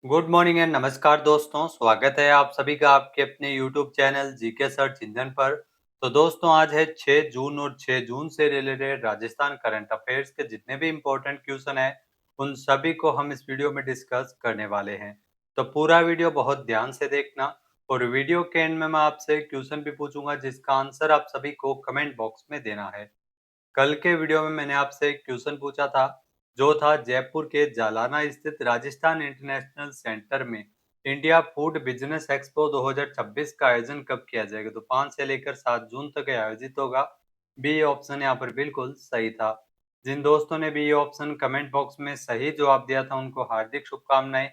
Good morning and नमस्कार दोस्तों, स्वागत है आप सभी का आपके अपने YouTube channel GK search engine पर। तो दोस्तों आज है 6 जून और 6 जून से रिलेटेड राजस्थान करंट अफेयर्स के जितने भी इम्पोर्टेंट क्वेश्चन हैं उन सभी को हम इस वीडियो में डिस्कस करने वाले हैं। तो पूरा वीडियो बहुत ध्यान से देखना और वीडियो के एंड में मैं आपसे क्वेश्चन भी पूछूंगा जिसका आंसर आप सभी को कमेंट बॉक्स में देना है। कल के वीडियो में मैंने आपसे एक क्वेश्चन पूछा था जो था जयपुर के जालाना स्थित राजस्थान इंटरनेशनल सेंटर में इंडिया फूड बिजनेस एक्सपो 2026 का आयोजन कब किया जाएगा। तो 5 से लेकर 7 जून तक ये आयोजित होगा। बी ऑप्शन यहाँ पर बिल्कुल सही था। जिन दोस्तों ने बी ऑप्शन कमेंट बॉक्स में सही जवाब दिया था उनको हार्दिक शुभकामनाएं।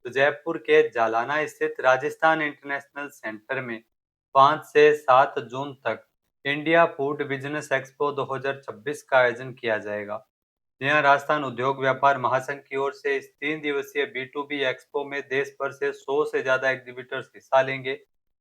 तो जयपुर के जालाना स्थित राजस्थान इंटरनेशनल सेंटर में 5 से 7 जून तक इंडिया फूड बिजनेस एक्सपो 2026 का आयोजन किया जाएगा। यहाँ राजस्थान उद्योग व्यापार महासंघ की ओर से इस 3 दिवसीय B2B एक्सपो में देश भर से 100 से ज्यादा एग्जीबिटर्स हिस्सा लेंगे।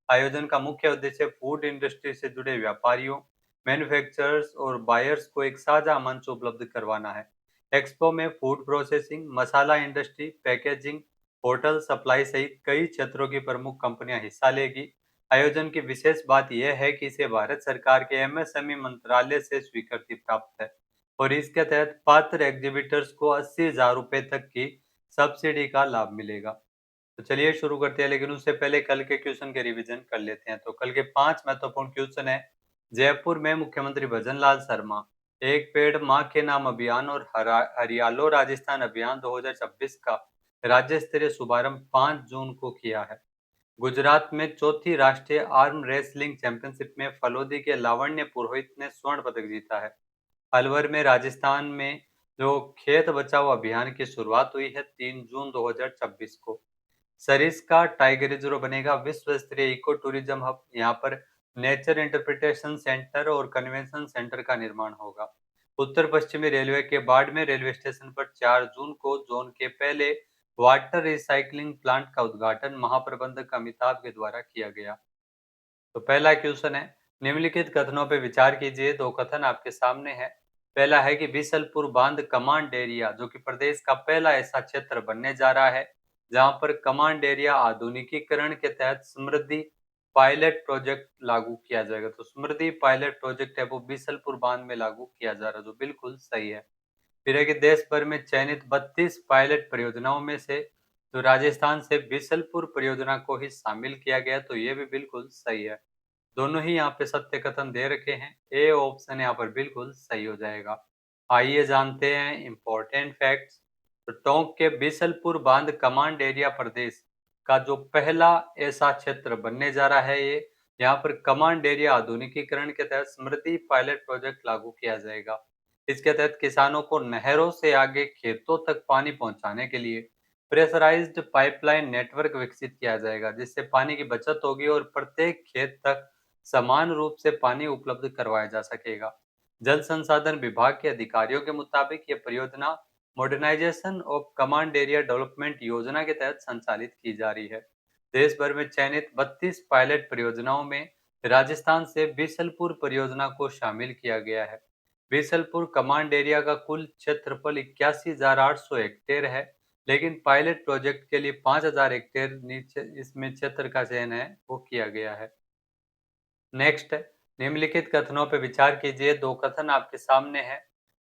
आयोजन का मुख्य उद्देश्य फूड इंडस्ट्री से जुड़े व्यापारियों, मैन्युफैक्चरर्स और बायर्स को एक साझा मंच उपलब्ध करवाना है। एक्सपो में फूड प्रोसेसिंग, मसाला इंडस्ट्री, पैकेजिंग, होटल सप्लाई सहित कई क्षेत्रों की प्रमुख कंपनियां हिस्सा लेगी। आयोजन की विशेष बात यह है कि इसे भारत सरकार के MSME मंत्रालय से स्वीकृति प्राप्त है और इसके तहत पात्र एग्जीबिटर्स को 80,000 रुपए तक की सब्सिडी का लाभ मिलेगा। तो चलिए शुरू करते हैं, लेकिन उससे पहले कल के क्वेश्चन के रिवीजन कर लेते हैं। तो कल के 5 महत्वपूर्ण क्वेश्चन है। जयपुर में मुख्यमंत्री भजनलाल शर्मा एक पेड़ माँ के नाम अभियान और हरियालो राजस्थान अभियान 2026 का राज्य स्तरीय शुभारंभ 5 जून को किया है। गुजरात में चौथी राष्ट्रीय आर्म रेसलिंग चैंपियनशिप में फलोदी के लावण्य पुरोहित ने स्वर्ण पदक जीता है। अलवर में राजस्थान में जो खेत बचाओ अभियान की शुरुआत हुई है 3 जून 2026 को। सरिस्का टाइगर रिजर्व बनेगा विश्व स्तरीय इको टूरिज्म हब। यहाँ पर नेचर इंटरप्रिटेशन सेंटर और कन्वेंशन सेंटर का निर्माण होगा। उत्तर पश्चिमी रेलवे के बाड़मेर रेलवे स्टेशन पर 4 जून को जोन के पहले वाटर रिसाइकलिंग प्लांट का उद्घाटन महाप्रबंधक अमिताभ के द्वारा किया गया। तो पहला क्वेश्चन है, निम्नलिखित कथनों पर विचार कीजिए। दो कथन आपके सामने है। पहला है कि बीसलपुर बांध कमांड एरिया जो कि प्रदेश का पहला ऐसा क्षेत्र बनने जा रहा है जहां पर कमांड एरिया आधुनिकीकरण के तहत समृद्धि पायलट प्रोजेक्ट लागू किया जाएगा। तो समृद्धि पायलट प्रोजेक्ट है वो बीसलपुर बांध में लागू किया जा रहा है, जो बिल्कुल सही है। फिर है कि देश भर में चयनित 32 पायलट परियोजनाओं में से तो राजस्थान से बीसलपुर परियोजना को ही शामिल किया गया, तो ये भी बिल्कुल सही है। दोनों ही यहाँ पे सत्य कथन दे रखे हैं। ए ऑप्शन यहाँ पर बिल्कुल सही हो जाएगा। आइए जानते हैं इंपॉर्टेंट फैक्ट्स। तो टोंक के बीसलपुर बांध कमांड एरिया प्रदेश का जो पहला ऐसा क्षेत्र बनने जा रहा है। ये यहाँ पर कमांड एरिया आधुनिकीकरण के तहत समृद्धि पायलट प्रोजेक्ट लागू किया जाएगा। इसके तहत किसानों को नहरों से आगे खेतों तक पानी पहुंचाने के लिए प्रेशराइज्ड पाइपलाइन नेटवर्क विकसित किया जाएगा, जिससे पानी की बचत होगी और प्रत्येक खेत तक समान रूप से पानी उपलब्ध करवाया जा सकेगा। जल संसाधन विभाग के अधिकारियों के मुताबिक ये परियोजना modernisation of command area development योजना के तहत संचालित की जा रही है। देश भर में चयनित 32 पायलट परियोजनाओं में राजस्थान से बीसलपुर परियोजना को शामिल किया गया है। बीसलपुर कमांड एरिया का कुल क्षेत्रफल 81,800 हेक्टेयर है, लेकिन पायलट प्रोजेक्ट के लिए 5,000 हेक्टेयर नीचे इसमें क्षेत्र का चयन है वो किया गया है। नेक्स्ट है, निम्नलिखित कथनों पर विचार कीजिए। दो कथन आपके सामने है।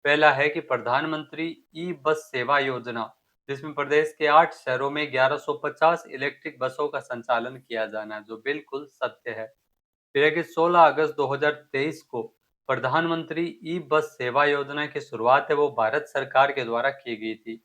पहला है कि प्रधानमंत्री ई बस सेवा योजना जिसमें प्रदेश के 8 शहरों में 1150 इलेक्ट्रिक बसों का संचालन किया जाना है, जो बिल्कुल सत्य है। फिर है कि 16 अगस्त 2023 को प्रधानमंत्री ई बस सेवा योजना की शुरुआत है वो भारत सरकार के द्वारा की गई थी।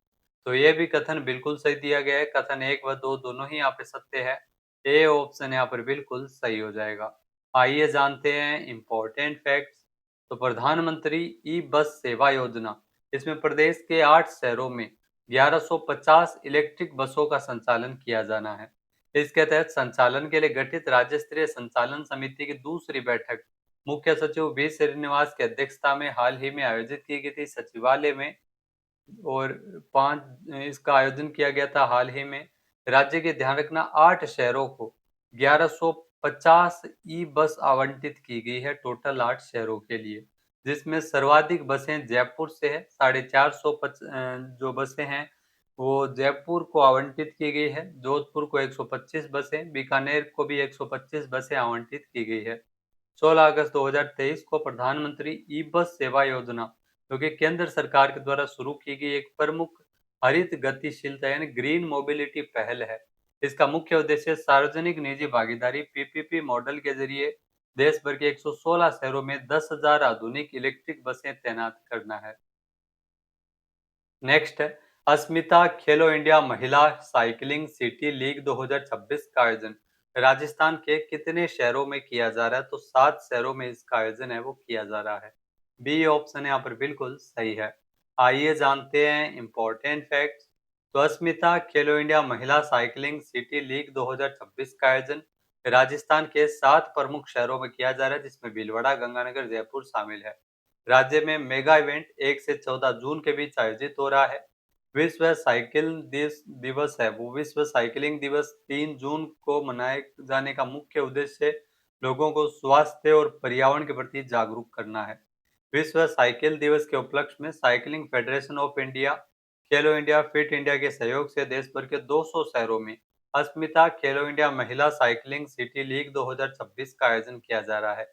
तो ये भी कथन बिल्कुल सही दिया गया है। कथन 1 व 2 दोनों ही यहाँ पे सत्य है। ए ऑप्शन यहाँ पर बिल्कुल सही हो जाएगा। आइए जानते हैं इंपॉर्टेंट फैक्ट्स। तो प्रधानमंत्री ई बस सेवा योजना इसमें प्रदेश के 8 शहरों में 1150 इलेक्ट्रिक बसों का संचालन किया जाना है। इसके तहत संचालन के लिए गठित राज्य स्तरीय संचालन समिति की दूसरी बैठक मुख्य सचिव बी श्रीनिवास की अध्यक्षता में हाल ही में आयोजित की गई थी सचिवालय में। और 5 इसका आयोजन किया गया था हाल ही में। राज्य के ध्यान रखना 8 शहरों को 1150 ई बस आवंटित की गई है टोटल 8 शहरों के लिए, जिसमें सर्वाधिक बसें जयपुर से है 450 जो बसें हैं वो जयपुर को आवंटित की गई है, जोधपुर को 125 बसें, बीकानेर को भी 125 बसें आवंटित की गई है। 16 अगस्त 2023 को प्रधानमंत्री ई बस सेवा योजना, जो कि केंद्र सरकार के द्वारा शुरू की गई एक प्रमुख हरित गतिशीलता यानी ग्रीन मोबिलिटी पहल है। इसका मुख्य उद्देश्य सार्वजनिक निजी भागीदारी पीपीपी मॉडल के जरिए देश भर के 116 शहरों में 10,000 आधुनिक इलेक्ट्रिक बसें तैनात करना है। नेक्स्ट है अस्मिता खेलो इंडिया महिला साइकिलिंग सिटी लीग 2026 का आयोजन राजस्थान के कितने शहरों में किया जा रहा है? तो 7 शहरों में इसका आयोजन है वो किया जा रहा है। बी ऑप्शन यहाँ पर बिल्कुल सही है। आइए जानते हैं इम्पोर्टेंट फैक्ट्स। तो अस्मिता खेलो इंडिया महिला साइकिलिंग सिटी लीग 2026 का आयोजन राजस्थान के 7 प्रमुख शहरों में किया जा रहा है, जिसमें भीलवाड़ा, गंगानगर, जयपुर शामिल है। राज्य में मेगा इवेंट 1 से 14 जून के बीच आयोजित हो रहा है। विश्व साइकिल दिवस है वो विश्व साइकिलिंग दिवस 3 जून को मनाए जाने का मुख्य उद्देश्य लोगों को स्वास्थ्य और पर्यावरण के प्रति जागरूक करना है। विश्व साइकिल दिवस के उपलक्ष्य में cycling federation of India, Khelo India, fit India के सहयोग से देश भर के 200 शहरों में अस्मिता खेलो इंडिया महिला साइकिलिंग सिटी लीग 2026 का आयोजन किया जा रहा है।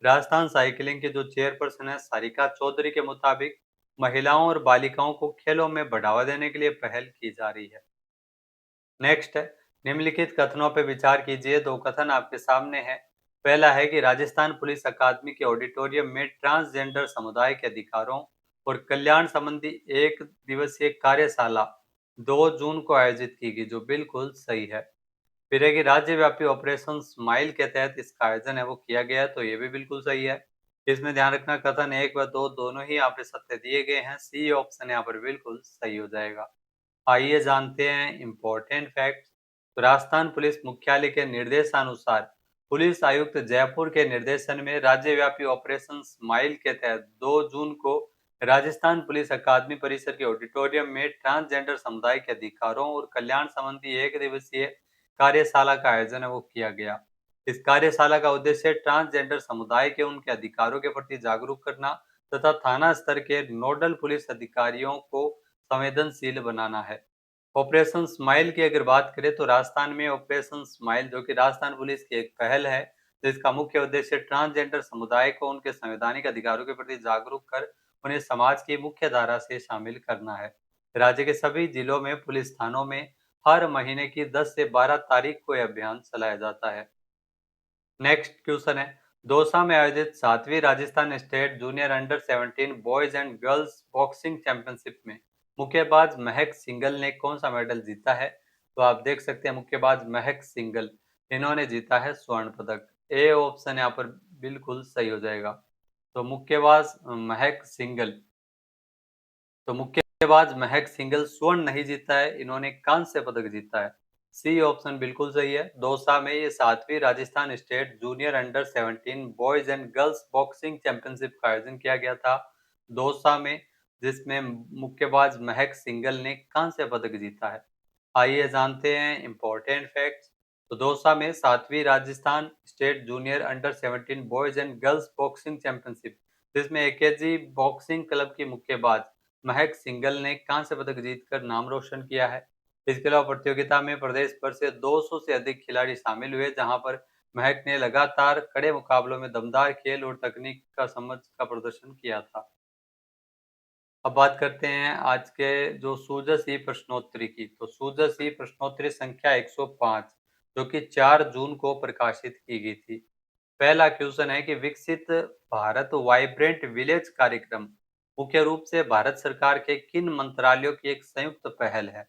राजस्थान साइकिलिंग के जो चेयरपर्सन है सारिका चौधरी के मुताबिक महिलाओं और बालिकाओं को खेलों में बढ़ावा देने के लिए पहल की जा रही है। नेक्स्ट है निम्नलिखित कथनों पर विचार कीजिए। दो कथन आपके सामने है। पहला है कि राजस्थान पुलिस अकादमी के ऑडिटोरियम में ट्रांसजेंडर समुदाय के अधिकारों और कल्याण संबंधी एक दिवसीय कार्यशाला 2 जून को आयोजित की गई, जो बिल्कुल सही है। फिर है कि राज्यव्यापी ऑपरेशन स्माइल के तहत इसका आयोजन है वो किया गया है, तो ये भी बिल्कुल सही है। इसमें ध्यान रखना कथन 1 व 2 दोनों ही यहाँ पे सत्य दिए गए हैं। सी ऑप्शन यहाँ पर बिल्कुल सही हो जाएगा। आइए जानते हैं इम्पोर्टेंट फैक्ट्स। तो राजस्थान पुलिस मुख्यालय के निर्देशानुसार पुलिस आयुक्त जयपुर के निर्देशन में राज्यव्यापी ऑपरेशन स्माइल के तहत 2 जून को राजस्थान पुलिस अकादमी परिसर के ऑडिटोरियम में ट्रांसजेंडर समुदाय के अधिकारों और कल्याण संबंधी एक दिवसीय कार्यशाला का आयोजन है वो किया गया। इस कार्यशाला का उद्देश्य ट्रांसजेंडर समुदाय के उनके अधिकारों के प्रति जागरूक करना तथा थाना स्तर के नोडल पुलिस अधिकारियों को संवेदनशील बनाना है। ऑपरेशन स्माइल की अगर बात करें तो राजस्थान में ऑपरेशन स्माइल, जो कि राजस्थान पुलिस की एक पहल है, जिसका मुख्य उद्देश्य ट्रांसजेंडर समुदाय को उनके संवैधानिक अधिकारों के प्रति जागरूक कर उन्हें समाज की मुख्य धारा से शामिल करना है। राज्य के सभी जिलों में पुलिस थानों में हर महीने की 10 से 12 तारीख को यह अभियान चलाया जाता है। नेक्स्ट क्वेश्चन है दौसा में आयोजित 7वीं Rajasthan state junior under 17 boys and girls boxing championship में मुक्केबाज महक सिंगल ने कौन सा मेडल जीता है? तो आप देख सकते हैं मुक्केबाज महक सिंगल, इन्होंने जीता है स्वर्ण पदक। ए ऑप्शन यहाँ पर बिल्कुल सही हो जाएगा। तो मुक्केबाज महक सिंगल स्वर्ण नहीं जीता है, इन्होंने कांस्य पदक जीता है। सी ऑप्शन बिल्कुल सही है। दौसा में ये 7वीं Rajasthan state junior under 17 boys and girls boxing championship का आयोजन किया गया था दौसा में, जिसमें मुक्केबाज महक सिंगल ने कांस्य पदक जीता है। आइए जानते हैं इम्पोर्टेंट फैक्ट्स। तो दौसा में 7वीं Rajasthan state junior under 17 boys and girls boxing championship, जिसमें एकेजी बॉक्सिंग क्लब की मुक्केबाज महक सिंगल ने कांस्य पदक जीतकर नाम रोशन किया है। इसके अलावा प्रतियोगिता में प्रदेश भर से 200 से अधिक खिलाड़ी शामिल हुए, जहां पर महक ने लगातार कड़े मुकाबलों में दमदार खेल और तकनीक का समझ का प्रदर्शन किया था। अब बात करते हैं आज के जो सूजस ई प्रश्नोत्तरी की। तो सूजस ई प्रश्नोत्तरी संख्या 105, जो कि 4 जून को प्रकाशित की गई थी। पहला क्वेश्चन है कि विकसित भारत वाइब्रेंट विलेज कार्यक्रम मुख्य रूप से भारत सरकार के किन मंत्रालयों की एक संयुक्त पहल है?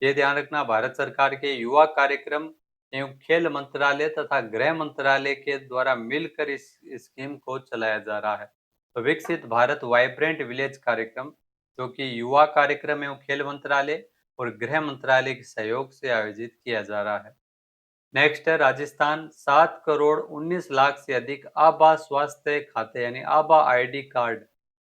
ये ध्यान रखना, भारत सरकार के युवा कार्यक्रम एवं खेल मंत्रालय तथा गृह मंत्रालय के द्वारा मिलकर इस स्कीम को चलाया जा रहा है। तो विकसित भारत वाइब्रेंट विलेज कार्यक्रम, जो कि युवा कार्यक्रम एवं खेल मंत्रालय और गृह मंत्रालय के सहयोग से आयोजित किया जा रहा है। नेक्स्ट है राजस्थान 7 करोड़ 19 लाख से अधिक आभा स्वास्थ्य खाते यानी आभा आईडी कार्ड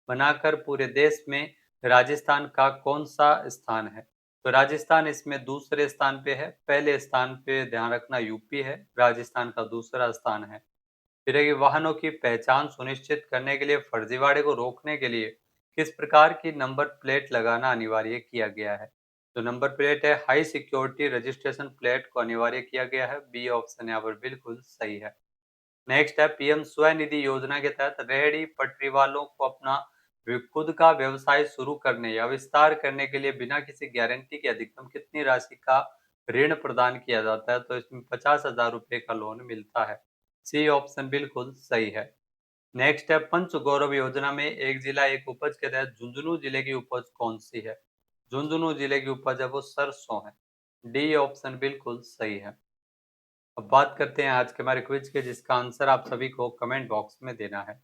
बनाकर पूरे देश में राजस्थान का कौन सा स्थान है? तो राजस्थान इसमें दूसरे स्थान पे है। पहले स्थान पे ध्यान रखना यूपी है, राजस्थान का दूसरा स्थान है। फिर है कि वाहनों की पहचान सुनिश्चित करने के लिए फर्जीवाड़े को रोकने के लिए किस प्रकार की नंबर प्लेट लगाना अनिवार्य किया गया है? जो नंबर प्लेट है हाई सिक्योरिटी रजिस्ट्रेशन प्लेट को अनिवार्य किया गया है। बी ऑप्शन यहाँ पर बिल्कुल सही है। नेक्स्ट है पीएम स्वनिधि योजना के तहत रेहड़ी पटरी वालों को अपना खुद का व्यवसाय शुरू करने या विस्तार करने के लिए बिना किसी गारंटी के अधिकतम कितनी राशि का ऋण प्रदान किया जाता है? तो इसमें 50,000 रुपए का लोन मिलता है। सी ऑप्शन बिल्कुल सही है। नेक्स्ट है पंच गौरव योजना में एक जिला एक उपज के तहत झुंझुनू जिले की उपज कौन सी है? झुंझुनू जिले की उपज है वो सरसों है। डी ऑप्शन बिल्कुल सही है। अब बात करते हैं आज के हमारे क्विज के, जिसका आंसर आप सभी को कमेंट बॉक्स में देना है।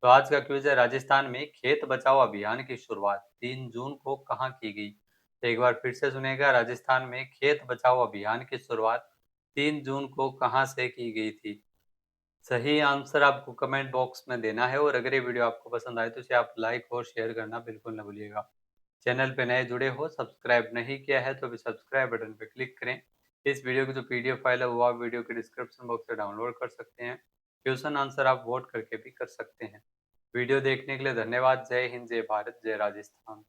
तो आज का क्विज है, राजस्थान में खेत बचाओ अभियान की शुरुआत 3 जून को कहाँ की गई? तो एक बार फिर से सुनेगा, राजस्थान में खेत बचाओ अभियान की शुरुआत 3 जून को कहाँ से की गई थी? सही आंसर आपको कमेंट बॉक्स में देना है, और अगर ये वीडियो आपको पसंद आए तो इसे आप लाइक और शेयर करना बिल्कुल न भूलिएगा। चैनल पे नए जुड़े हो, सब्सक्राइब नहीं किया है तो अभी सब्सक्राइब बटन पे क्लिक करें। इस वीडियो की जो पीडीएफ फाइल है वो आप वीडियो के डिस्क्रिप्शन बॉक्स से डाउनलोड कर सकते हैं। क्वेश्चन आंसर आप वोट करके भी कर सकते हैं। वीडियो देखने के लिए धन्यवाद। जय हिंद, जय भारत, जय राजस्थान।